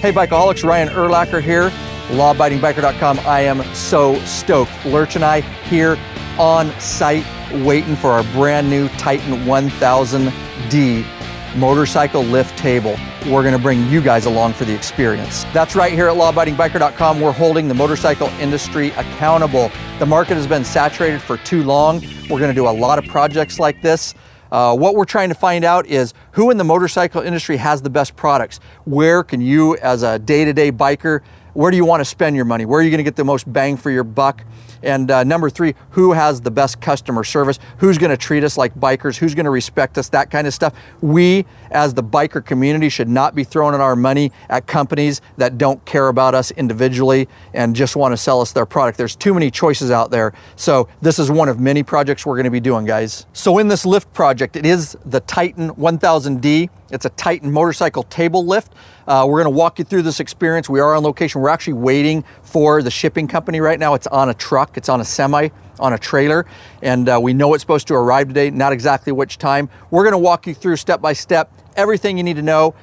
Hey Bikeaholics, Ryan Urlacher here, lawabidingbiker.com. I am so stoked. Lurch and I here on site waiting for our brand new Titan 1000D motorcycle lift table. We're gonna bring you guys along for the experience. That's right, here at lawabidingbiker.com, we're holding the motorcycle industry accountable. The market has been saturated for too long. We're gonna do a lot of projects like this. What we're trying to find out is who in the motorcycle industry has the best products. Where can you, as a day-to-day biker, where do you want to spend your money? Where are you going to get the most bang for your buck? And number three, who has the best customer service? Who's going to treat us like bikers? Who's going to respect us? That kind of stuff. We, as the biker community, should not be throwing our money at companies that don't care about us individually and just want to sell us their product. There's too many choices out there. So this is one of many projects we're going to be doing, guys. So in this lift project, it is the Titan 1000D. It's a Titan motorcycle table lift. We're going to walk you through this experience. We are on location. We're actually waiting for the shipping company right now. It's on a truck. It's on a semi, on a trailer, and we know it's supposed to arrive today, not exactly which time. We're going to walk you through step by step everything you need to know,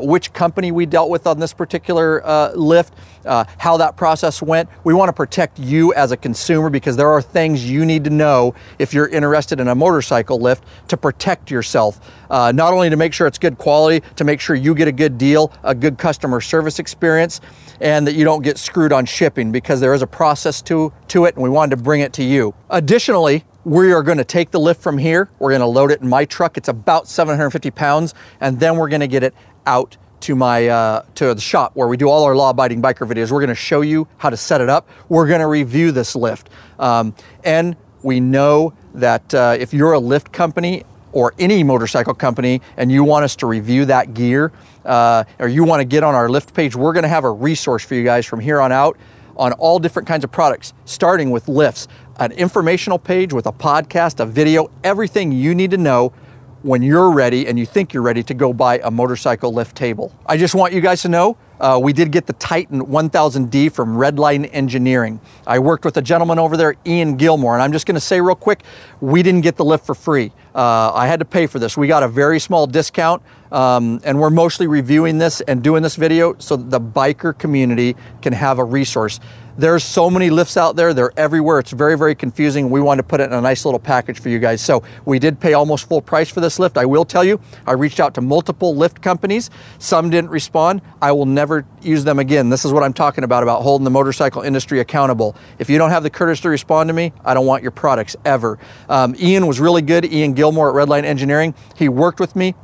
which company we dealt with on this particular lift, how that process went. We want to protect you as a consumer because there are things you need to know if you're interested in a motorcycle lift to protect yourself. Not only to make sure it's good quality, to make sure you get a good deal, a good customer service experience, and that you don't get screwed on shipping because there is a process to it, and we wanted to bring it to you. Additionally, we are going to take the lift from here. We're going to load it in my truck. It's about 750 pounds, and then we're going to get it out to my to the shop where we do all our law-abiding biker videos. We're going to show you how to set it up. We're going to review this lift, and we know that if you're a lift company or any motorcycle company and you want us to review that gear, or you want to get on our lift page, we're going to have a resource for you guys from here on out on all different kinds of products, starting with lifts, an informational page with a podcast, a video, everything you need to know when you're ready and you think you're ready to go buy a motorcycle lift table. I just want you guys to know, we did get the Titan 1000D from Redline Engineering. I worked with a gentleman over there, Ian Gilmore, and I'm just gonna say real quick, we didn't get the lift for free. I had to pay for this. We got a very small discount, and we're mostly reviewing this and doing this video so the biker community can have a resource. There's so many lifts out there, they're everywhere. It's very, very confusing. We wanted to put it in a nice little package for you guys. So we did pay almost full price for this lift. I will tell you, I reached out to multiple lift companies. Some didn't respond. I will never use them again. This is what I'm talking about holding the motorcycle industry accountable. If you don't have the courtesy to respond to me, I don't want your products ever. Ian was really good, Ian Gilmore at Redline Engineering. He worked with me.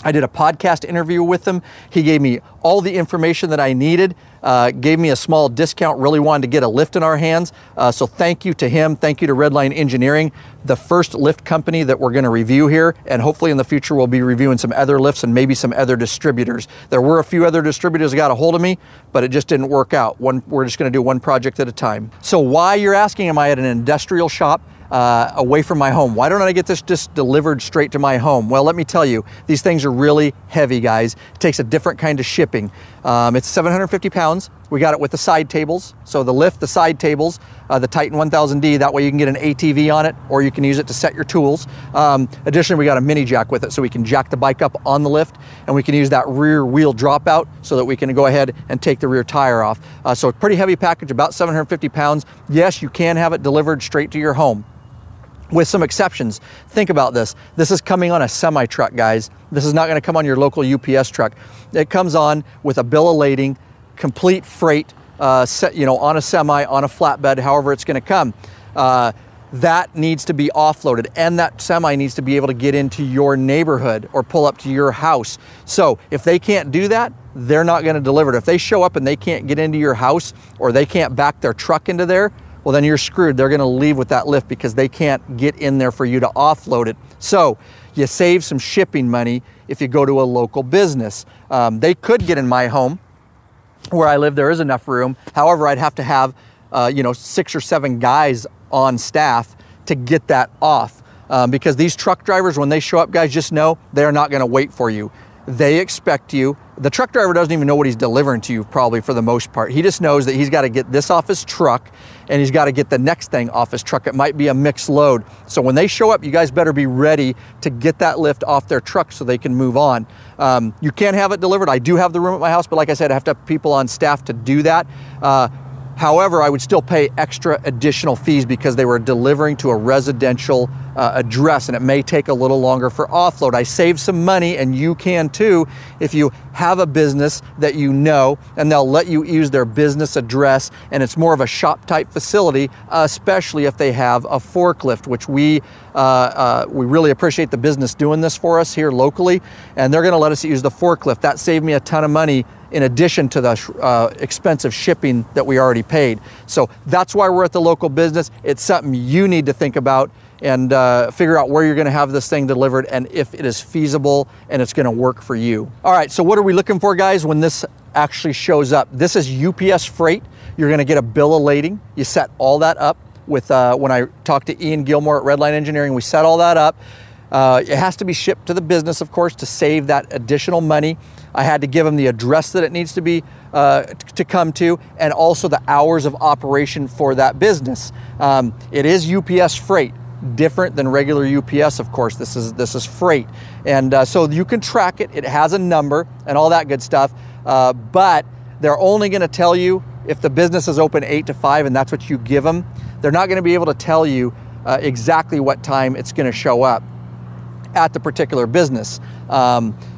I did a podcast interview with him. He gave me all the information that I needed, gave me a small discount, really wanted to get a lift in our hands. So thank you to him. Thank you to Redline Engineering, the first lift company that we're gonna review here. And hopefully in the future, we'll be reviewing some other lifts and maybe some other distributors. There were a few other distributors that got a hold of me, but it just didn't work out. We're just gonna do one project at a time. So why, you're asking, am I at an industrial shop away from my home? Why don't I get this just delivered straight to my home? Well, let me tell you, these things are really heavy, guys. It takes a different kind of shipping. It's 750 pounds. We got it with the side tables. So the lift, the side tables, the Titan 1000D, that way you can get an ATV on it, or you can use it to set your tools. Additionally, we got a mini jack with it, so we can jack the bike up on the lift, and we can use that rear wheel dropout so that we can go ahead and take the rear tire off. So a pretty heavy package, about 750 pounds. Yes, you can have it delivered straight to your home, with some exceptions. Think about this. This is coming on a semi truck, guys. This is not going to come on your local UPS truck. It comes on with a bill of lading, complete freight, you know, on a semi, on a flatbed, however it's going to come. That needs to be offloaded, and that semi needs to be able to get into your neighborhood or pull up to your house. So if they can't do that, they're not going to deliver it. If they show up and they can't get into your house, or they can't back their truck into there, well, then you're screwed. They're gonna leave with that lift because they can't get in there for you to offload it. So you save some shipping money if you go to a local business. They could get in my home. Where I live, there is enough room. However, I'd have to have you know, 6 or 7 guys on staff to get that off. Because these truck drivers, when they show up, guys, just know they're not gonna wait for you. They expect you. The truck driver doesn't even know what he's delivering to you, probably, for the most part. He just knows that he's got to get this off his truck and he's got to get the next thing off his truck. It might be a mixed load. So when they show up, you guys better be ready to get that lift off their truck so they can move on. You can have it delivered. I do have the room at my house, but like I said, I have to have people on staff to do that. However, I would still pay extra additional fees because they were delivering to a residential address, and it may take a little longer for offload. I save some money, and you can too if you have a business that you know, and they'll let you use their business address, and it's more of a shop type facility, especially if they have a forklift, which we really appreciate the business doing this for us here locally, and they're gonna let us use the forklift. That saved me a ton of money in addition to the expensive shipping that we already paid. So that's why we're at the local business. It's something you need to think about and figure out where you're gonna have this thing delivered and if it is feasible and it's gonna work for you. All right, so what are we looking for, guys, when this actually shows up? This is UPS freight. You're gonna get a bill of lading. You set all that up with, when I talked to Ian Gilmore at Redline Engineering, we set all that up. It has to be shipped to the business, of course, to save that additional money. I had to give them the address that it needs to be to come to, and also the hours of operation for that business. It is UPS freight, different than regular UPS, of course. This is freight, and so you can track it. It has a number and all that good stuff, but they're only going to tell you if the business is open 8 to 5, and that's what you give them. They're not going to be able to tell you exactly what time it's going to show up at the particular business.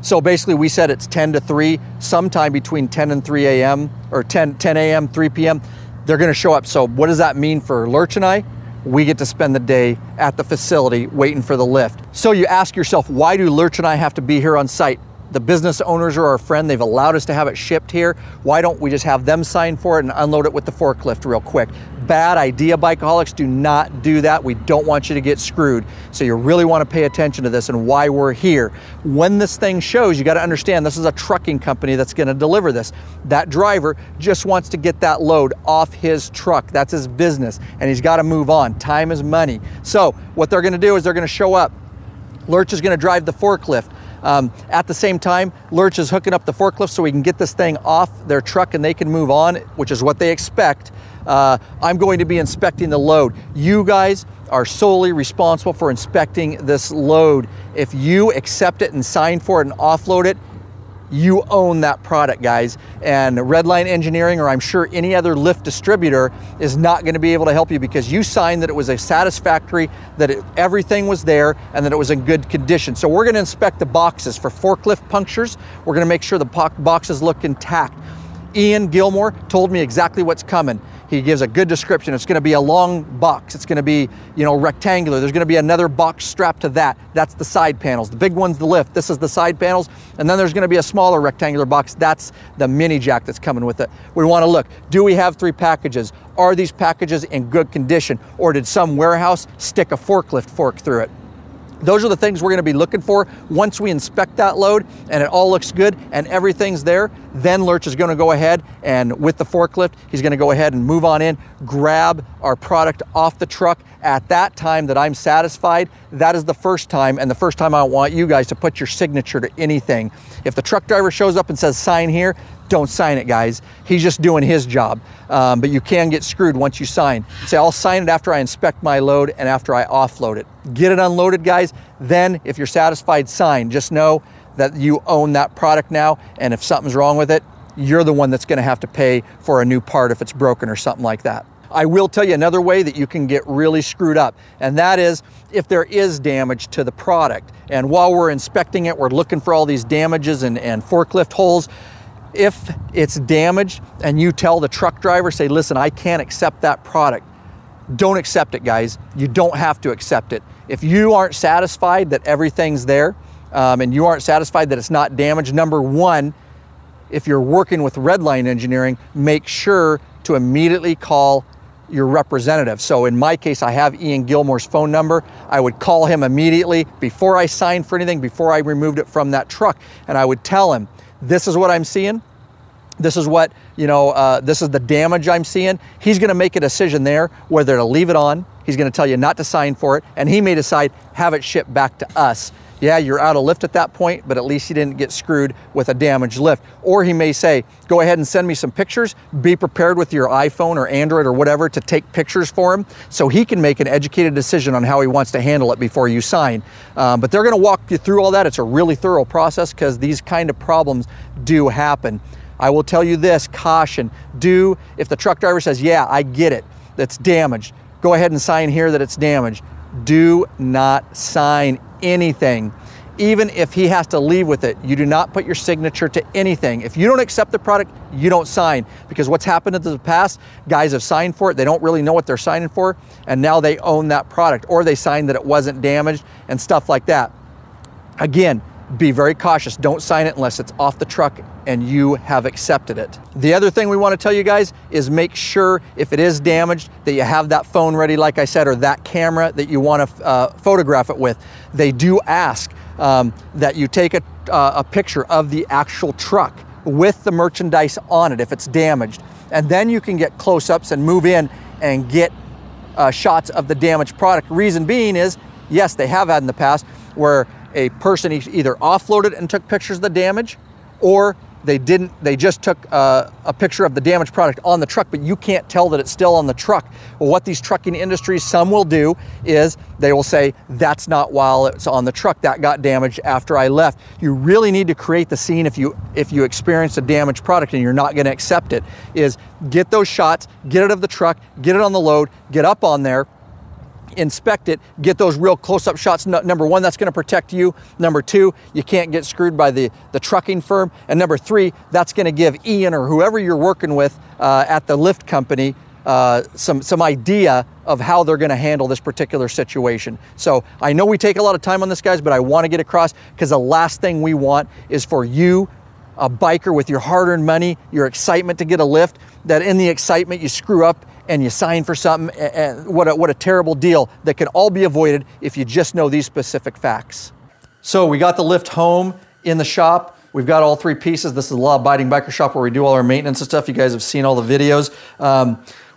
So basically we said it's 10 to 3, sometime between 10 and 3 a.m. or 10 a.m., 3 p.m. They're gonna show up. So what does that mean for Lurch and I? We get to spend the day at the facility waiting for the lift. So you ask yourself, why do Lurch and I have to be here on site? The business owners are our friend. They've allowed us to have it shipped here. Why don't we just have them sign for it and unload it with the forklift real quick? Bad idea, bikeaholics. Do not do that. We don't want you to get screwed. So you really want to pay attention to this and why we're here. When this thing shows, you got to understand this is a trucking company that's going to deliver this. That driver just wants to get that load off his truck. That's his business, and he's got to move on. Time is money. So what they're going to do is they're going to show up. Lurch is going to drive the forklift. At the same time, Lurch is hooking up the forklift so we can get this thing off their truck and they can move on, which is what they expect. I'm going to be inspecting the load. You guys are solely responsible for inspecting this load. If you accept it and sign for it and offload it, you own that product, guys. And Redline Engineering, or I'm sure any other lift distributor, is not going to be able to help you because you signed that it was a satisfactory, that everything was there and that it was in good condition. So we're going to inspect the boxes for forklift punctures. We're going to make sure the boxes look intact. Ian Gilmore told me exactly what's coming. He gives a good description. It's going to be a long box. It's going to be, you know, rectangular. There's going to be another box strapped to that. That's the side panels. The big one's the lift. This is the side panels. And then there's going to be a smaller rectangular box. That's the mini jack that's coming with it. We want to look, do we have 3 packages? Are these packages in good condition? Or did some warehouse stick a forklift fork through it? Those are the things we're going to be looking for. Once we inspect that load and it all looks good and everything's there, then Lurch is going to go ahead and with the forklift, he's going to go ahead and move on in, grab our product off the truck. At that time that I'm satisfied, that is the first time, and the first time I want you guys to put your signature to anything. If the truck driver shows up and says sign here, don't sign it, guys. He's just doing his job. But you can get screwed once you sign. Say, I'll sign it after I inspect my load and after I offload it. Get it unloaded, guys. Then if you're satisfied, sign. Just know that you own that product now, and if something's wrong with it, you're the one that's gonna have to pay for a new part if it's broken or something like that. I will tell you another way that you can get really screwed up, and that is if there is damage to the product. And while we're inspecting it, we're looking for all these damages and forklift holes. If it's damaged and you tell the truck driver, say, listen, I can't accept that product, don't accept it, guys. You don't have to accept it. If you aren't satisfied that everything's there and you aren't satisfied that it's not damaged, number one, if you're working with Redline Engineering, make sure to immediately call your representative. So in my case, I have Ian Gilmore's phone number. I would call him immediately before I signed for anything, before I removed it from that truck, and I would tell him, this is what I'm seeing. This is what, this is the damage I'm seeing. He's gonna make a decision there whether to leave it on. He's gonna tell you not to sign for it, and he may decide, have it shipped back to us. Yeah, you're out of lift at that point, but at least you didn't get screwed with a damaged lift. Or he may say, go ahead and send me some pictures. Be prepared with your iPhone or Android or whatever to take pictures for him so he can make an educated decision on how he wants to handle it before you sign. But they're gonna walk you through all that. It's a really thorough process because these kind of problems do happen. I will tell you this, caution, if the truck driver says, yeah, I get it, that's damaged, go ahead and sign here that it's damaged. Do not sign anything. Even if he has to leave with it, you do not put your signature to anything. If you don't accept the product, you don't sign, because what's happened in the past, guys have signed for it, they don't really know what they're signing for, and now they own that product, or they signed that it wasn't damaged and stuff like that. Again, be very cautious. Don't sign it unless it's off the truck and you have accepted it. The other thing we want to tell you guys is make sure if it is damaged that you have that phone ready, like I said, or that camera that you want to photograph it with. They do ask that you take a picture of the actual truck with the merchandise on it if it's damaged. And then you can get close-ups and move in and get shots of the damaged product. Reason being is, yes, they have had in the past where a person either offloaded and took pictures of the damage, or they just took a picture of the damaged product on the truck, but you can't tell that it's still on the truck. Well, what these trucking industries, some will do is they will say, that's not while it's on the truck, that got damaged after I left. You really need to create the scene if you experience a damaged product and you're not gonna accept it, is get those shots, get it of the truck, get it on the load, get up on there, inspect it, get those real close-up shots. Number one, that's going to protect you. Number two, you can't get screwed by the trucking firm. And number three, that's going to give Ian or whoever you're working with at the lift company some idea of how they're going to handle this particular situation. So I know we take a lot of time on this, guys, but I want to get across, because the last thing we want is for you, a biker, with your hard-earned money, your excitement to get a lift, that in the excitement you screw up and you sign for something, and what a terrible deal that can all be avoided if you just know these specific facts. So we got the lift home in the shop. We've got all three pieces. This is the Law Abiding Biker Shop where we do all our maintenance and stuff. You guys have seen all the videos.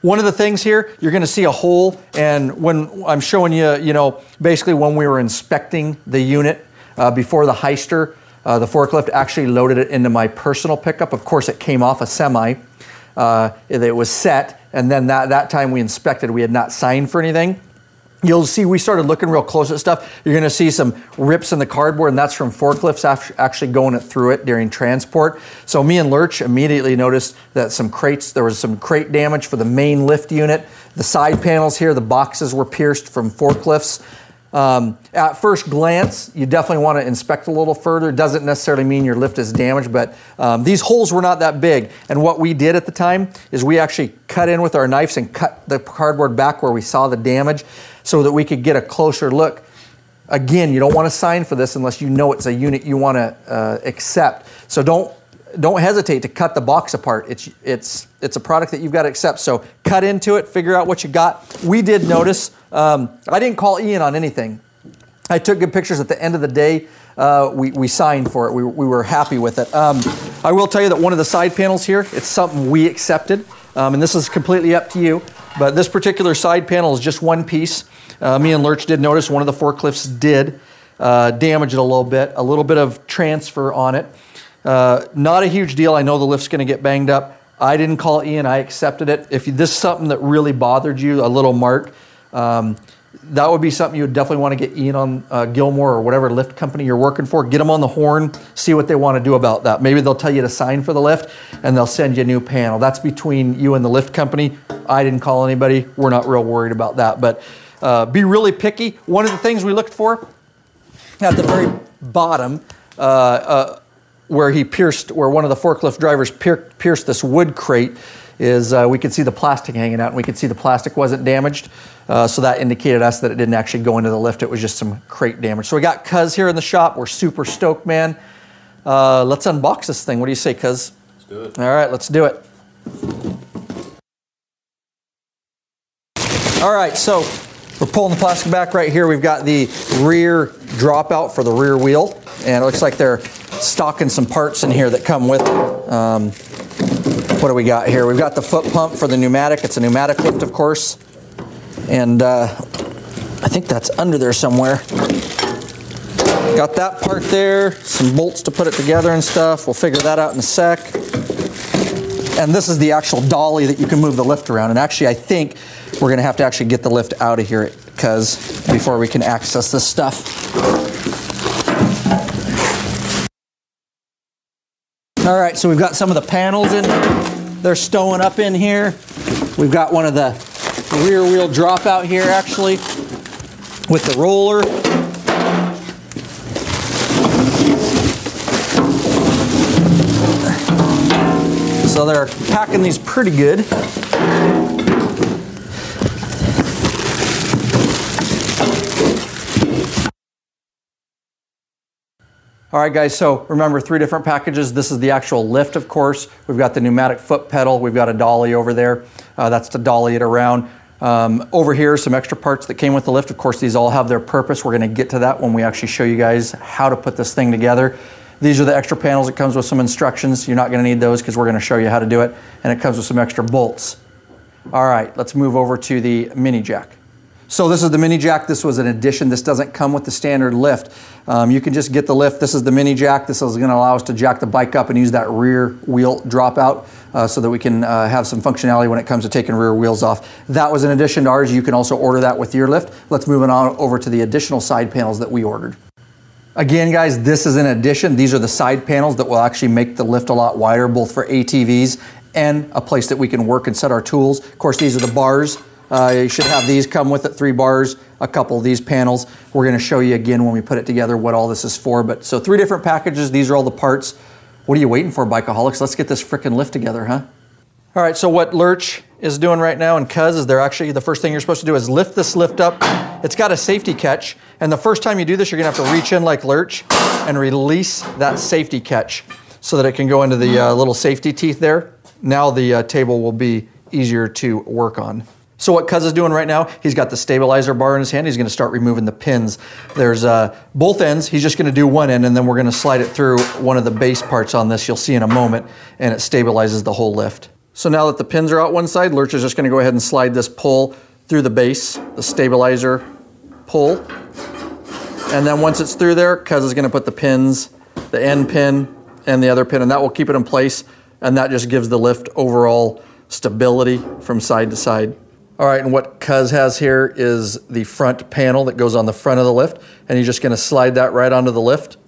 One of the things here, you're gonna see a hole, and when I'm showing you, basically when we were inspecting the unit before the heister, the forklift actually loaded it into my personal pickup. Of course, it came off a semi. It was set, and then that time we inspected, we had not signed for anything. You'll see we started looking real close at stuff. You're gonna see some rips in the cardboard, and that's from forklifts actually going through it during transport. So me and Lurch immediately noticed that there was some crate damage for the main lift unit. The side panels here, the boxes were pierced from forklifts. At first glance, you definitely want to inspect a little further. Doesn't necessarily mean your lift is damaged, but these holes were not that big. And what we did at the time is we actually cut in with our knives and cut the cardboard back where we saw the damage so that we could get a closer look. Again, you don't want to sign for this unless you know it's a unit you want to accept. So don't hesitate to cut the box apart. It's a product that you've got to accept. So cut into it, figure out what you got. We did notice, I didn't call Ian on anything. I took good pictures. At the end of the day, we signed for it. We were happy with it. I will tell you that one of the side panels here, it's something we accepted, and this is completely up to you, but this particular side panel is just one piece. Me and Lurch did notice one of the forklifts did damage it a little bit of transfer on it. Not a huge deal. I know the lift's going to get banged up. I didn't call Ian. I accepted it. If this is something that really bothered you, a little mark, that would be something you would definitely want to get Ian on Gilmore or whatever lift company you're working for. Get them on the horn, see what they want to do about that. Maybe they'll tell you to sign for the lift and they'll send you a new panel. That's between you and the lift company. I didn't call anybody. We're not real worried about that. But be really picky. One of the things we looked for at the very bottom, where one of the forklift drivers pierced this wood crate, is we could see the plastic hanging out, and we could see the plastic wasn't damaged. So that indicated us that it didn't actually go into the lift. It was just some crate damage. So we got Cuz here in the shop. We're super stoked, man. Let's unbox this thing. What do you say, Cuz? Let's do it. All right, let's do it. All right, so we're pulling the plastic back right here. We've got the rear dropout for the rear wheel, and it looks like they're stocking some parts in here that come with it. What do we got here? We've got the foot pump for the pneumatic. It's a pneumatic lift, of course. And I think that's under there somewhere. Got that part there, some bolts to put it together and stuff. We'll figure that out in a sec. And this is the actual dolly that you can move the lift around. And actually, I think we're gonna have to actually get the lift out of here before we can access this stuff. All right, so we've got some of the panels in. They're stowing up in here. We've got one of the rear wheel drop out here actually with the roller. So they're packing these pretty good. All right guys, so remember 3 different packages. This is the actual lift, of course. We've got the pneumatic foot pedal. We've got a dolly over there. That's to dolly it around. Over here, some extra parts that came with the lift. Of course, these all have their purpose. We're gonna get to that when we actually show you guys how to put this thing together. These are the extra panels. It comes with some instructions. You're not gonna need those because we're gonna show you how to do it. And it comes with some extra bolts. All right, let's move over to the mini jack. So this is the mini jack. This was an addition. This doesn't come with the standard lift. You can just get the lift. This is the mini jack. This is gonna allow us to jack the bike up and use that rear wheel drop out so that we can have some functionality when it comes to taking rear wheels off. That was an addition to ours. You can also order that with your lift. Let's move on over to the additional side panels that we ordered. Again, guys, this is an addition. These are the side panels that will actually make the lift a lot wider, both for ATVs and a place that we can work and set our tools. Of course, these are the bars. You should have these come with it, 3 bars, a couple of these panels. We're gonna show you again when we put it together what all this is for. But so 3 different packages, these are all the parts. What are you waiting for, Bikeaholics? Let's get this frickin' lift together, huh? All right, so what Lurch is doing right now and Cuz is they're actually, the first thing you're supposed to do is lift this lift up. It's got a safety catch. And the first time you do this, you're gonna have to reach in like Lurch and release that safety catch so that it can go into the little safety teeth there. Now the table will be easier to work on. So what Cuz is doing right now, he's got the stabilizer bar in his hand. He's gonna start removing the pins. There's both ends. He's just gonna do one end and then we're gonna slide it through one of the base parts on this. You'll see in a moment, and it stabilizes the whole lift. So now that the pins are out one side, Lurch is just gonna go ahead and slide this pull through the base, the stabilizer pull. And then once it's through there, Cuz is gonna put the pins, the end pin and the other pin, and that will keep it in place. And that just gives the lift overall stability from side to side. All right, and what Cuz has here is the front panel that goes on the front of the lift, and he's just gonna slide that right onto the lift.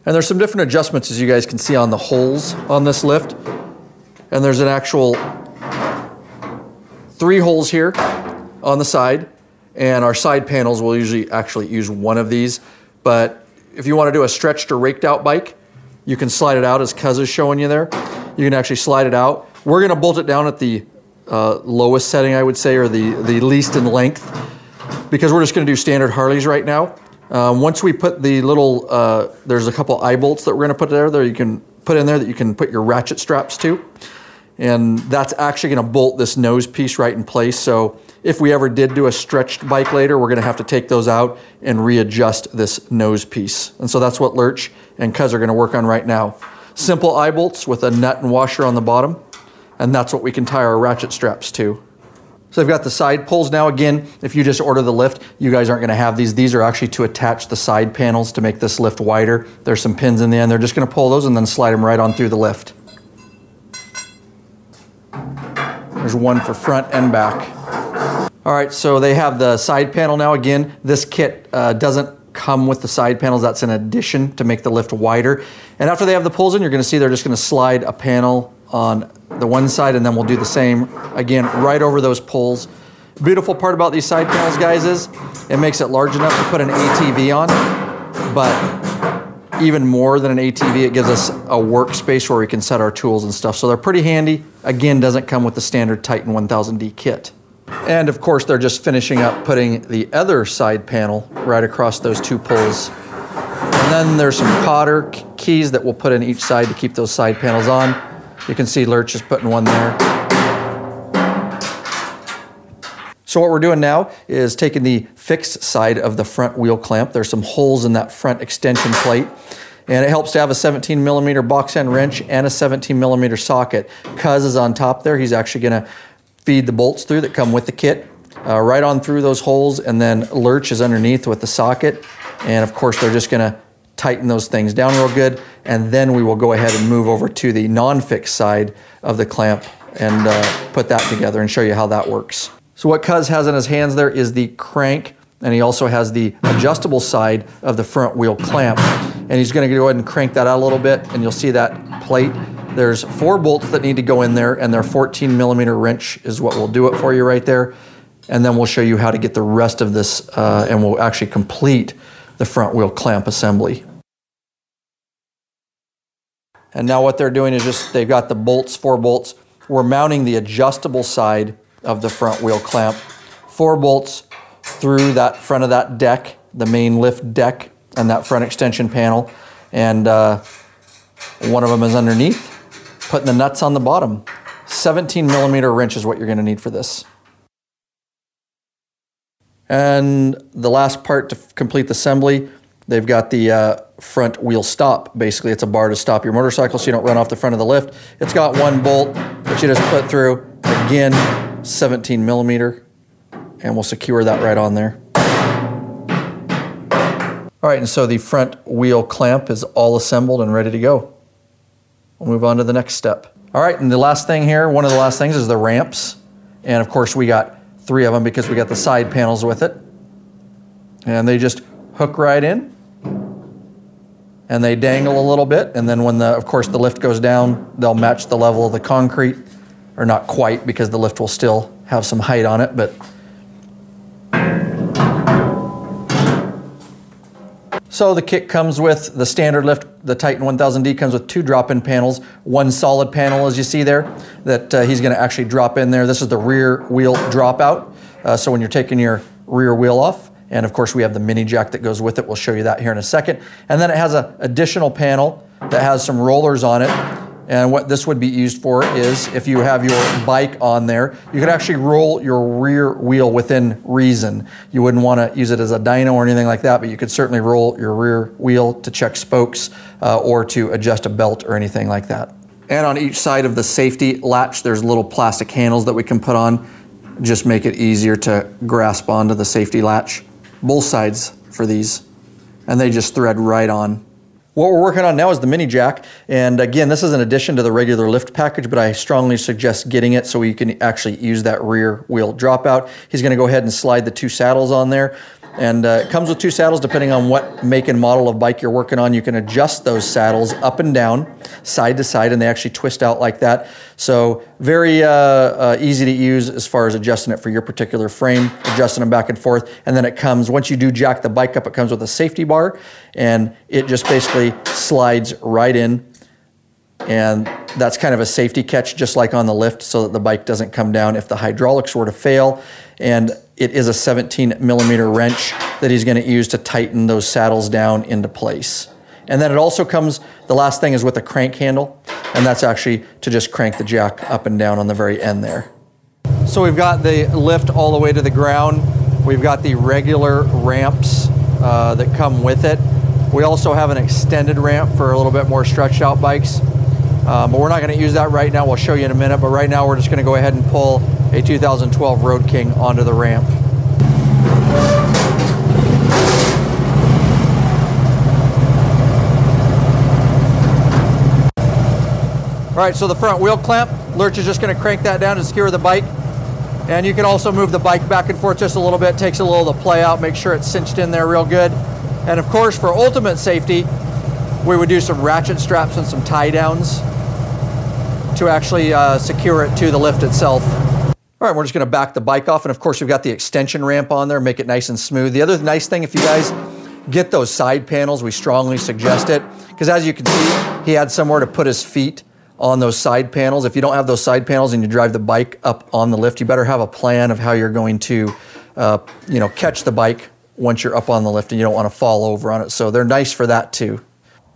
And there's some different adjustments, as you guys can see, on the holes on this lift. And there's an actual 3 holes here on the side, and our side panels will usually actually use one of these. But if you wanna do a stretched or raked out bike, you can slide it out as Cuz is showing you there. You can actually slide it out. We're gonna bolt it down at the lowest setting, I would say, or the least in length, because we're just gonna do standard Harleys right now. Once we put the little, there's a couple eye bolts that we're gonna put there you can put in there that you can put your ratchet straps to. And that's actually gonna bolt this nose piece right in place. So if we ever did do a stretched bike later, we're gonna have to take those out and readjust this nose piece. And so that's what Lurch and Cuz are gonna work on right now. Simple eye bolts with a nut and washer on the bottom. And that's what we can tie our ratchet straps to. So I've got the side pulls now. Again, if you just order the lift, you guys aren't gonna have these. These are actually to attach the side panels to make this lift wider. There's some pins in the end. They're just gonna pull those and then slide them right on through the lift. There's one for front and back. All right, so they have the side panel now. Again, this kit doesn't come with the side panels. That's an addition to make the lift wider. And after they have the pulls in, you're gonna see they're just gonna slide a panel on the one side, and then we'll do the same again right over those pulls. Beautiful part about these side panels, guys, is it makes it large enough to put an ATV on, but even more than an ATV, it gives us a workspace where we can set our tools and stuff. So they're pretty handy. Again, doesn't come with the standard Titan 1000D kit. And of course, they're just finishing up putting the other side panel right across those 2 pulls. And then there's some cotter keys that we'll put in each side to keep those side panels on. You can see Lurch is putting one there. So what we're doing now is taking the fixed side of the front wheel clamp. There's some holes in that front extension plate, and it helps to have a 17mm box end wrench and a 17mm socket. Cuz is on top there. He's actually gonna feed the bolts through that come with the kit, right on through those holes, and then Lurch is underneath with the socket. And of course, they're just gonna tighten those things down real good, and then we will go ahead and move over to the non-fixed side of the clamp and put that together and show you how that works. So what Cuz has in his hands there is the crank, and he also has the adjustable side of the front wheel clamp. And he's gonna go ahead and crank that out a little bit, and you'll see that plate. There's 4 bolts that need to go in there, and their 14mm wrench is what will do it for you right there. And then we'll show you how to get the rest of this, and we'll actually complete the front wheel clamp assembly. And now what they're doing is just, they've got the bolts, 4 bolts. We're mounting the adjustable side of the front wheel clamp. 4 bolts through that front of that deck, the main lift deck, and that front extension panel. And one of them is underneath, putting the nuts on the bottom. 17mm wrench is what you're gonna need for this. And the last part to complete the assembly, they've got the front wheel stop. Basically, it's a bar to stop your motorcycle so you don't run off the front of the lift. It's got 1 bolt that you just put through. Again, 17mm, and we'll secure that right on there. All right, and so the front wheel clamp is all assembled and ready to go. We'll move on to the next step. All right, and the last thing here, one of the last things is the ramps. And of course, we got 3 of them because we got the side panels with it. And they just hook right in. And they dangle a little bit. And then when of course the lift goes down, they'll match the level of the concrete. Or not quite, because the lift will still have some height on it, but. So the kit comes with the standard lift. The Titan 1000D comes with 2 drop-in panels, 1 solid panel as you see there that he's going to actually drop in there. This is the rear wheel dropout. So when you're taking your rear wheel off, and of course we have the mini jack that goes with it. We'll show you that here in a second. And then it has an additional panel that has some rollers on it. And what this would be used for is if you have your bike on there, you could actually roll your rear wheel within reason. You wouldn't want to use it as a dyno or anything like that, but you could certainly roll your rear wheel to check spokes or to adjust a belt or anything like that. And on each side of the safety latch, there's little plastic handles that we can put on. Just make it easier to grasp onto the safety latch. Both sides for these. And they just thread right on. What we're working on now is the mini jack, and again, this is an addition to the regular lift package, but I strongly suggest getting it so you can actually use that rear wheel dropout. He's going to go ahead and slide the 2 saddles on there, and it comes with 2 saddles depending on what make and model of bike you're working on. You can adjust those saddles up and down, side to side, and they actually twist out like that. So very easy to use as far as adjusting it for your particular frame, adjusting them back and forth. And then it comes, once you do jack the bike up, it comes with a safety bar, and it just basically slides right in. And that's kind of a safety catch, just like on the lift, so that the bike doesn't come down if the hydraulics were to fail. And it is a 17mm wrench that he's going to use to tighten those saddles down into place. And then it also comes, the last thing is with a crank handle, and that's actually to just crank the jack up and down on the very end there. So we've got the lift all the way to the ground. We've got the regular ramps that come with it. We also have an extended ramp for a little bit more stretched out bikes. But we're not going to use that right now. We'll show you in a minute. But right now we're just going to go ahead and pull a 2012 Road King onto the ramp. All right, so the front wheel clamp, Lurch is just going to crank that down to secure the bike. And you can also move the bike back and forth just a little bit. Takes a little to play out, make sure it's cinched in there real good. And of course, for ultimate safety, we would do some ratchet straps and some tie downs to actually secure it to the lift itself. All right, we're just going to back the bike off, and of course we've got the extension ramp on there, make it nice and smooth. The other nice thing, if you guys get those side panels, we strongly suggest it, because as you can see, he had somewhere to put his feet on those side panels. If you don't have those side panels and you drive the bike up on the lift, you better have a plan of how you're going to catch the bike once you're up on the lift and you don't want to fall over on it. So they're nice for that too.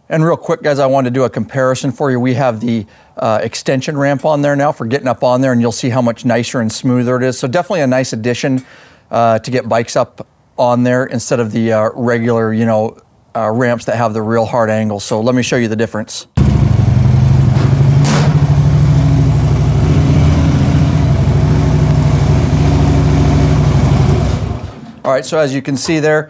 And real quick, guys, I wanted to do a comparison for you. We have the extension ramp on there now for getting up on there, and you'll see how much nicer and smoother it is. So definitely a nice addition to get bikes up on there instead of the regular, ramps that have the real hard angles. So let me show you the difference. All right, so as you can see there,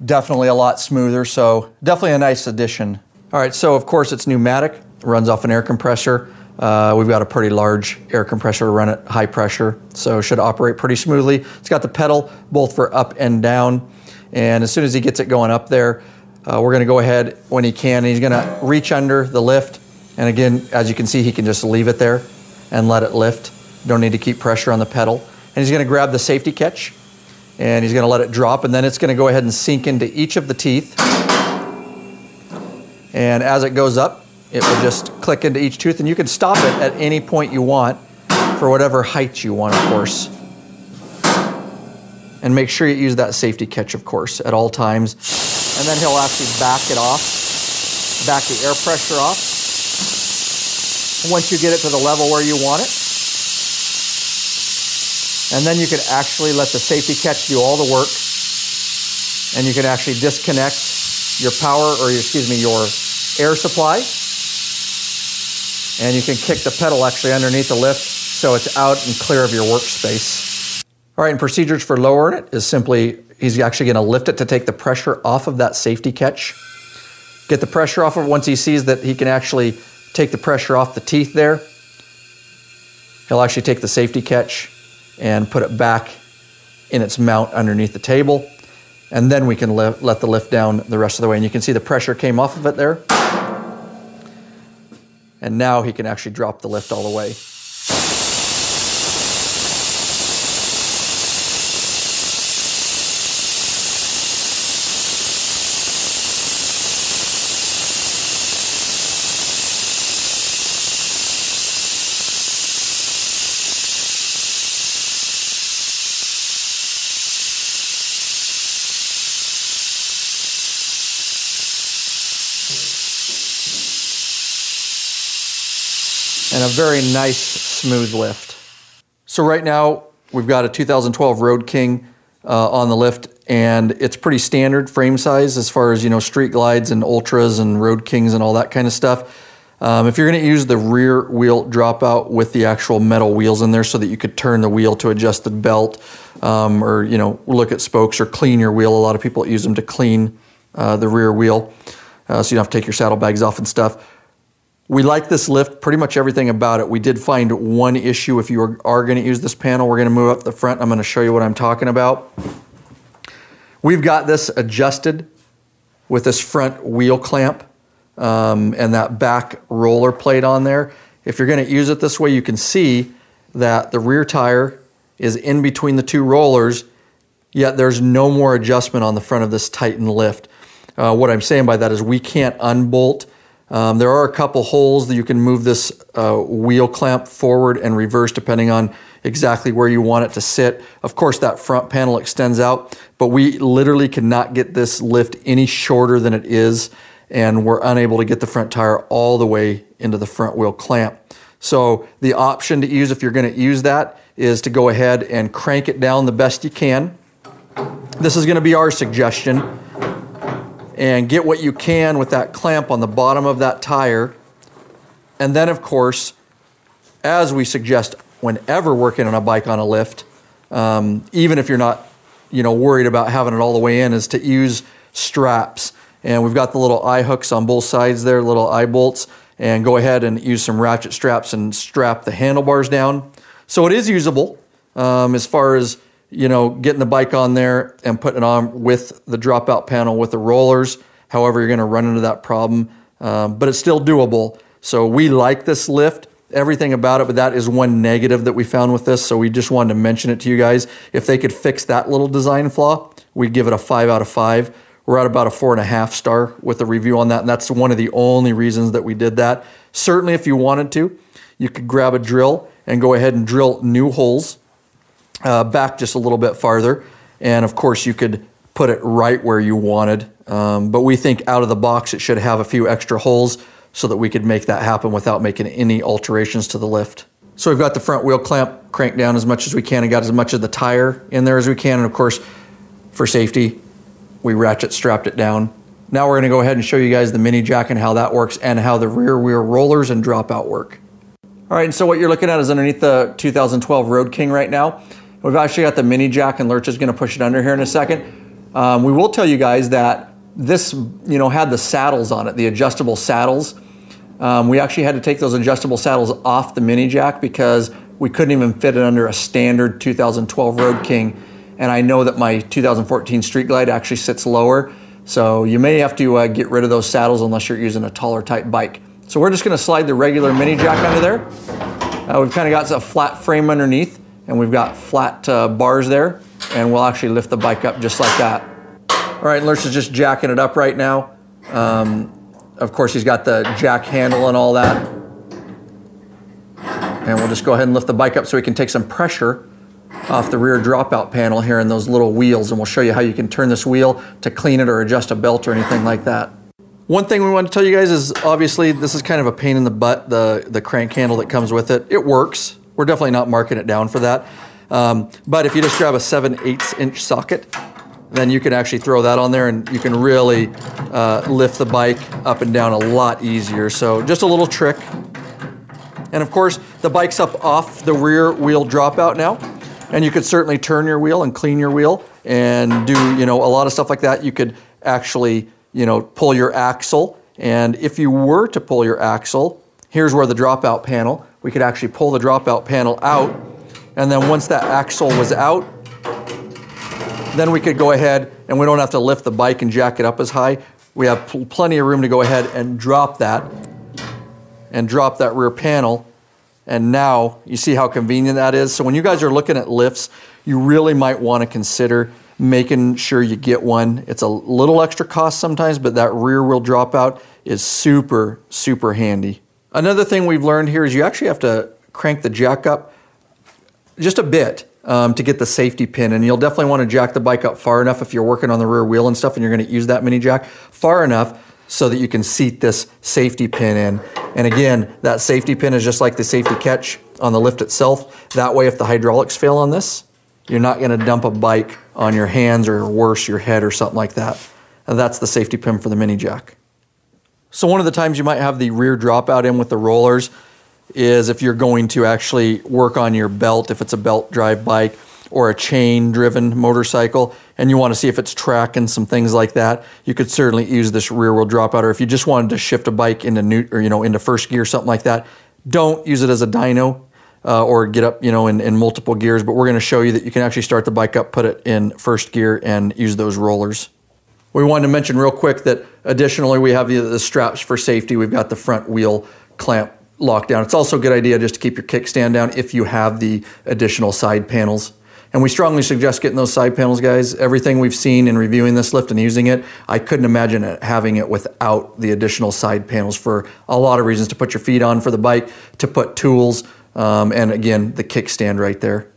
definitely a lot smoother, so definitely a nice addition. All right, so of course it's pneumatic, runs off an air compressor. We've got a pretty large air compressor to run at high pressure, so it should operate pretty smoothly. It's got the pedal both for up and down, and as soon as he gets it going up there, we're gonna go ahead when he can, and he's gonna reach under the lift, and again, as you can see, he can just leave it there and let it lift. Don't need to keep pressure on the pedal. And he's gonna grab the safety catch, and he's gonna let it drop, and then it's gonna go ahead and sink into each of the teeth. And as it goes up, it will just click into each tooth, and you can stop it at any point you want for whatever height you want, of course. And make sure you use that safety catch, of course, at all times. And then he'll actually back it off, back the air pressure off. Once you get it to the level where you want it. And then you can actually let the safety catch do all the work. And you can actually disconnect your power, or your air supply. And you can kick the pedal actually underneath the lift so it's out and clear of your workspace. All right, and procedures for lowering it is simply, he's actually gonna lift it to take the pressure off of that safety catch. Get the pressure off of it. Once he sees that he can actually take the pressure off the teeth there, he'll actually take the safety catch and put it back in its mount underneath the table. And then we can let the lift down the rest of the way. And you can see the pressure came off of it there. And now he can actually drop the lift all the way. And a very nice, smooth lift. So right now, we've got a 2012 Road King on the lift, and it's pretty standard frame size as far as, street glides and ultras and Road Kings and all that kind of stuff. If you're gonna use the rear wheel dropout with the actual metal wheels in there so that you could turn the wheel to adjust the belt, or look at spokes or clean your wheel. A lot of people use them to clean the rear wheel, so you don't have to take your saddlebags off and stuff. We like this lift, pretty much everything about it. We did find one issue. If you are going to use this panel, we're going to move up the front. I'm going to show you what I'm talking about. We've got this adjusted with this front wheel clamp and that back roller plate on there. If you're going to use it this way, you can see that the rear tire is in between the two rollers, yet there's no more adjustment on the front of this Titan lift. What I'm saying by that is we can't unbolt. There are a couple holes that you can move this wheel clamp forward and reverse depending on exactly where you want it to sit. Of course, that front panel extends out, but we literally cannot get this lift any shorter than it is, and we're unable to get the front tire all the way into the front wheel clamp. So the option to use if you're going to use that is to go ahead and crank it down the best you can. This is going to be our suggestion. And get what you can with that clamp on the bottom of that tire. And then, of course, as we suggest whenever working on a bike on a lift, even if you're not, worried about having it all the way in, is to use straps. And we've got the little eye hooks on both sides there, little eye bolts, and go ahead and use some ratchet straps and strap the handlebars down. So it is usable as far as getting the bike on there and putting it on with the dropout panel with the rollers. However, you're going to run into that problem, but it's still doable. So we like this lift, everything about it, but that is one negative that we found with this. So we just wanted to mention it to you guys. If they could fix that little design flaw, we'd give it a 5 out of 5. We're at about a 4.5 star with the review on that. And that's one of the only reasons that we did that. Certainly, if you wanted to, you could grab a drill and go ahead and drill new holes back just a little bit farther, and of course you could put it right where you wanted, but we think out of the box it should have a few extra holes so that we could make that happen without making any alterations to the lift. So we've got the front wheel clamp cranked down as much as we can and got as much of the tire in there as we can, and of course for safety we ratchet strapped it down. Now we're going to go ahead and show you guys the mini jack and how that works and how the rear wheel rollers and dropout work. All right, and so what you're looking at is underneath the 2012 Road King right now. We've actually got the mini jack, and Lurch is going to push it under here in a second. We will tell you guys that this, had the saddles on it, the adjustable saddles. We actually had to take those adjustable saddles off the mini jack because we couldn't even fit it under a standard 2012 Road King. And I know that my 2014 Street Glide actually sits lower. So you may have to get rid of those saddles unless you're using a taller type bike. So we're just gonna slide the regular mini jack under there. We've kind of got a flat frame underneath, and we've got flat bars there, and we'll actually lift the bike up just like that. All right, Lurch is just jacking it up right now. Of course, he's got the jack handle and all that. And we'll just go ahead and lift the bike up so we can take some pressure off the rear dropout panel here in those little wheels, and we'll show you how you can turn this wheel to clean it or adjust a belt or anything like that. One thing we want to tell you guys is obviously this is kind of a pain in the butt, the crank handle that comes with it. It works. We're definitely not marking it down for that. But if you just grab a 7/8 inch socket, then you can actually throw that on there and you can really lift the bike up and down a lot easier. So just a little trick. And of course, the bike's up off the rear wheel dropout now. And you could certainly turn your wheel and clean your wheel and do, a lot of stuff like that. You could actually, pull your axle. And if you were to pull your axle, here's where the dropout panel, we could actually pull the dropout panel out. And then once that axle was out, then we could go ahead and we don't have to lift the bike and jack it up as high. We have plenty of room to go ahead and drop that rear panel. And now you see how convenient that is. So when you guys are looking at lifts, you really might want to consider making sure you get one. It's a little extra cost sometimes, but that rear wheel dropout is super, super handy. Another thing we've learned here is you actually have to crank the jack up just a bit to get the safety pin. And you'll definitely want to jack the bike up far enough if you're working on the rear wheel and stuff and you're going to use that mini jack, far enough so that you can seat this safety pin in. And again, that safety pin is just like the safety catch on the lift itself. That way, if the hydraulics fail on this, you're not gonna dump a bike on your hands or worse, your head or something like that. And that's the safety pin for the mini jack. So one of the times you might have the rear dropout in with the rollers is if you're going to actually work on your belt, if it's a belt drive bike or a chain driven motorcycle, and you want to see if it's tracking some things like that, you could certainly use this rear wheel dropout. Or if you just wanted to shift a bike into into first gear, something like that, don't use it as a dyno or get up in multiple gears. But we're going to show you that you can actually start the bike up, put it in first gear, and use those rollers. We wanted to mention real quick that additionally we have the straps for safety. We've got the front wheel clamp locked down. It's also a good idea just to keep your kickstand down if you have the additional side panels. And we strongly suggest getting those side panels, guys. Everything we've seen in reviewing this lift and using it, I couldn't imagine having it without the additional side panels for a lot of reasons. To put your feet on for the bike, to put tools, and again, the kickstand right there.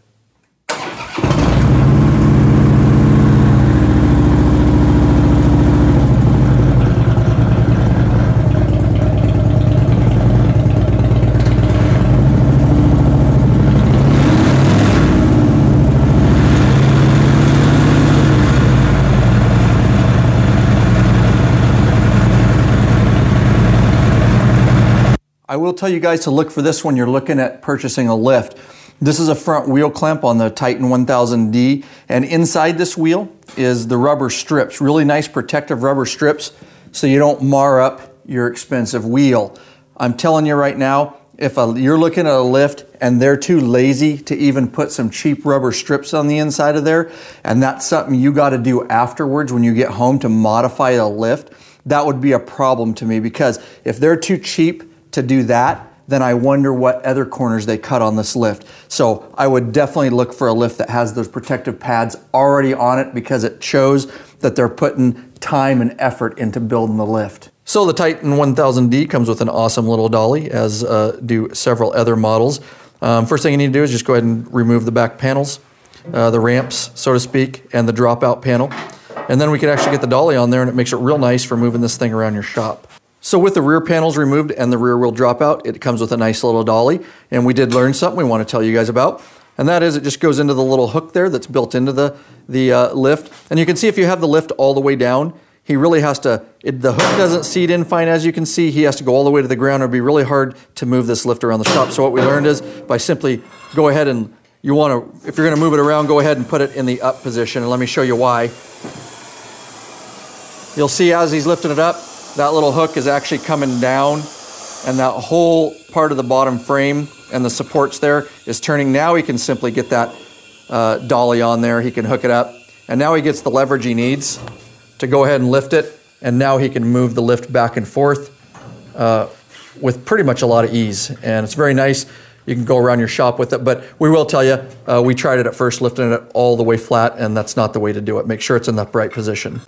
I will tell you guys to look for this when you're looking at purchasing a lift. This is a front wheel clamp on the Titan 1000D, and inside this wheel is the rubber strips, really nice protective rubber strips so you don't mar up your expensive wheel. I'm telling you right now, if you're looking at a lift and they're too lazy to even put some cheap rubber strips on the inside of there, and that's something you got to do afterwards when you get home to modify a lift, that would be a problem to me, because if they're too cheap to do that, then I wonder what other corners they cut on this lift. So I would definitely look for a lift that has those protective pads already on it, because it shows that they're putting time and effort into building the lift. So the Titan 1000D comes with an awesome little dolly, as do several other models. First thing you need to do is just go ahead and remove the back panels, the ramps, so to speak, and the dropout panel. And then we can actually get the dolly on there, and it makes it real nice for moving this thing around your shop. So with the rear panels removed and the rear wheel dropout, it comes with a nice little dolly. And we did learn something we want to tell you guys about. And that is, it just goes into the little hook there that's built into the lift. And you can see if you have the lift all the way down, he really has to, the hook doesn't seat in fine, as you can see. He has to go all the way to the ground. It would be really hard to move this lift around the shop. So what we learned is, by simply go ahead and, if you're going to move it around, go ahead and put it in the up position. And let me show you why. You'll see as he's lifting it up, that little hook is actually coming down, and that whole part of the bottom frame and the supports there is turning. Now he can simply get that dolly on there. He can hook it up, and now he gets the leverage he needs to go ahead and lift it, and now he can move the lift back and forth with pretty much a lot of ease. And it's very nice. You can go around your shop with it, but we will tell you, we tried it at first lifting it all the way flat, and that's not the way to do it. Make sure it's in the upright position.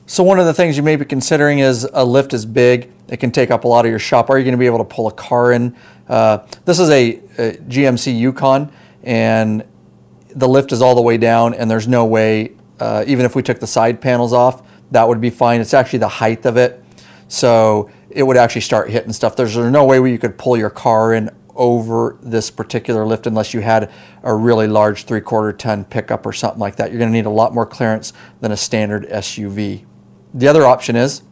So one of the things you may be considering is a lift is big. It can take up a lot of your shop. Are you going to be able to pull a car in? This is a GMC Yukon, and the lift is all the way down, and there's no way, even if we took the side panels off, that would be fine. It's actually the height of it, so it would actually start hitting stuff. There's no way where you could pull your car in over this particular lift unless you had a really large 3/4 ton pickup or something like that. You're going to need a lot more clearance than a standard SUV. The other option is,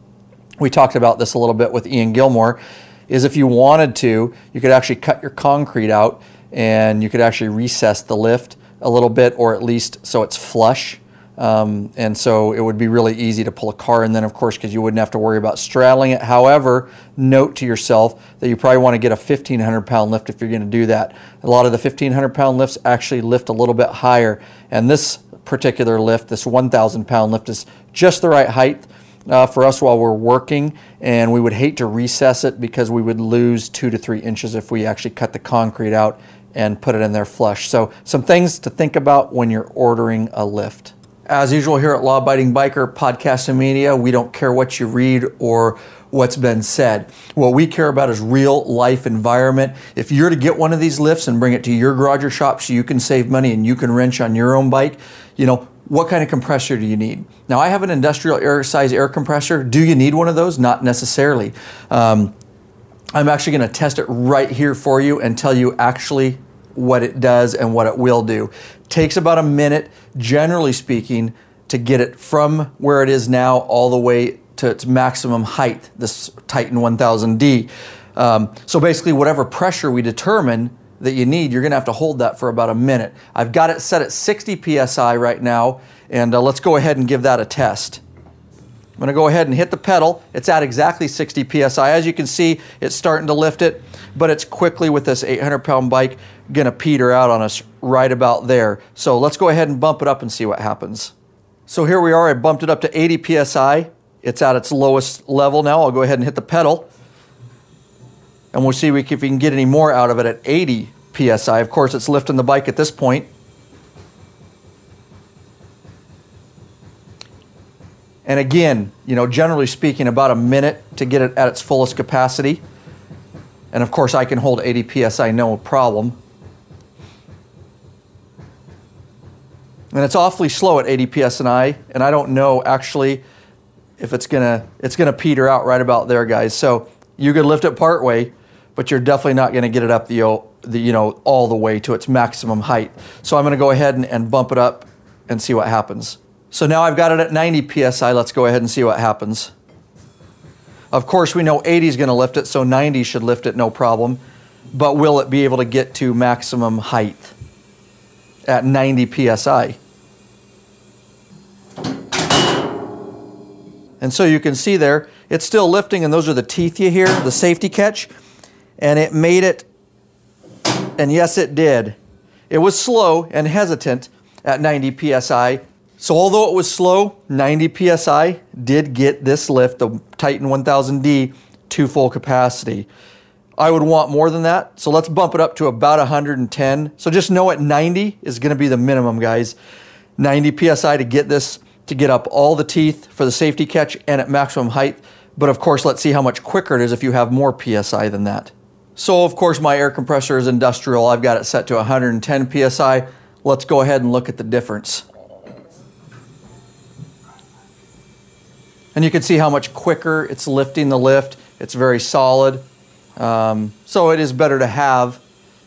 we talked about this a little bit with Ian Gilmore, is if you wanted to, you could actually cut your concrete out and you could actually recess the lift a little bit, or at least so it's flush. And so it would be really easy to pull a car in then, of course, because you wouldn't have to worry about straddling it. However, note to yourself that you probably want to get a 1,500 pound lift if you're going to do that. A lot of the 1,500 pound lifts actually lift a little bit higher, and this particular lift, this 1,000 pound lift, is just the right height for us while we're working, and we would hate to recess it because we would lose 2 to 3 inches if we actually cut the concrete out and put it in there flush. So some things to think about when you're ordering a lift. As usual here at Law Abiding Biker Podcast and Media, we don't care what you read or what's been said. What we care about is real life environment. If you're to get one of these lifts and bring it to your garage or shop so you can save money and you can wrench on your own bike, you know, what kind of compressor do you need? Now, I have an industrial size air compressor. Do you need one of those? Not necessarily. I'm actually going to test it right here for you and tell you actually what it does and what it will do. Takes about a minute, generally speaking, to get it from where it is now all the way to its maximum height, this Titan 1000D. So basically, whatever pressure we determine that you need, you're going to have to hold that for about a minute. I've got it set at 60 PSI right now, and let's go ahead and give that a test. I'm going to go ahead and hit the pedal. It's at exactly 60 PSI. As you can see, it's starting to lift it, but it's quickly, with this 800 pound bike, going to peter out on us right about there. So let's go ahead and bump it up and see what happens. So here we are. I bumped it up to 80 PSI. It's at its lowest level now. I'll go ahead and hit the pedal, and we'll see if we can get any more out of it at 80 PSI. Of course, it's lifting the bike at this point. And again, you know, generally speaking, about a minute to get it at its fullest capacity. And of course, I can hold 80 PSI, no problem. And it's awfully slow at 80 PSI, and I don't know actually if it's gonna peter out right about there, guys. So you could lift it part way, but you're definitely not gonna get it up all the way to its maximum height. So I'm gonna go ahead and bump it up and see what happens. So now I've got it at 90 PSI. Let's go ahead and see what happens. Of course, we know 80 is going to lift it, so 90 should lift it no problem. But will it be able to get to maximum height at 90 PSI? And so you can see there, it's still lifting, and those are the teeth you hear, the safety catch. And it made it, and yes, it did. It was slow and hesitant at 90 PSI. So although it was slow, 90 PSI did get this lift, the Titan 1000D, to full capacity. I would want more than that, so let's bump it up to about 110. So just know at 90 is going to be the minimum, guys. 90 PSI to get this, to get up all the teeth for the safety catch and at maximum height. But of course, let's see how much quicker it is if you have more PSI than that. So of course, my air compressor is industrial. I've got it set to 110 PSI. Let's go ahead and look at the difference. And you can see how much quicker it's lifting the lift. It's very solid. So it is better to have,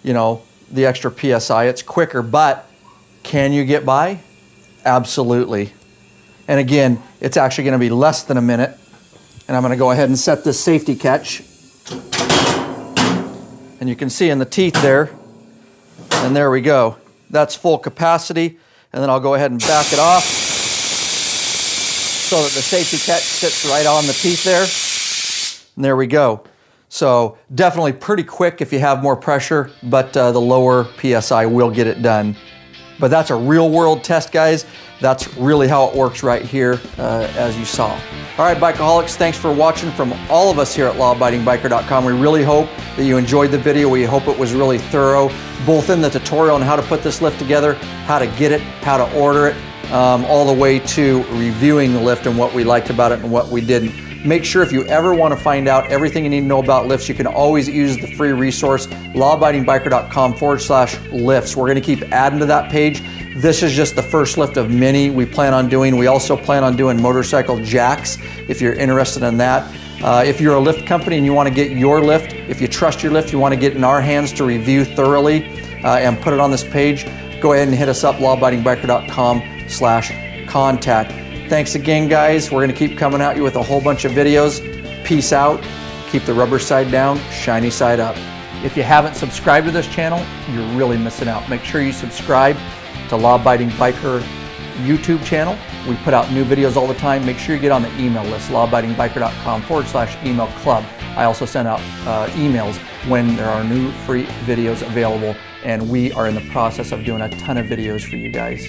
you know, the extra PSI. It's quicker, but can you get by? Absolutely. And again, it's actually going to be less than a minute. And I'm going to go ahead and set this safety catch. And you can see in the teeth there, and there we go. That's full capacity. And then I'll go ahead and back it off. so that the safety catch sits right on the teeth there. And there we go. So definitely pretty quick if you have more pressure, but the lower PSI will get it done. But that's a real world test, guys. That's really how it works right here, as you saw. All right, Bikeaholics, thanks for watching from all of us here at lawabidingbiker.com. We really hope that you enjoyed the video. We hope it was really thorough, both in the tutorial on how to put this lift together, how to get it, how to order it, all the way to reviewing the lift and what we liked about it and what we didn't. Make sure if you ever want to find out everything you need to know about lifts, you can always use the free resource, lawabidingbiker.com/lifts. We're going to keep adding to that page. This is just the first lift of many we plan on doing. We also plan on doing motorcycle jacks if you're interested in that. If you're a lift company and you want to get your lift, if you trust your lift, you want to get in our hands to review thoroughly and put it on this page, go ahead and hit us up, lawabidingbiker.com/contact. Thanks again, guys. We're going to keep coming at you with a whole bunch of videos. Peace out. Keep the rubber side down, shiny side up. If you haven't subscribed to this channel, you're really missing out. Make sure you subscribe to Law Abiding Biker YouTube channel. We put out new videos all the time. Make sure you get on the email list, lawabidingbiker.com/email club. I also send out emails when there are new free videos available, and we are in the process of doing a ton of videos for you guys.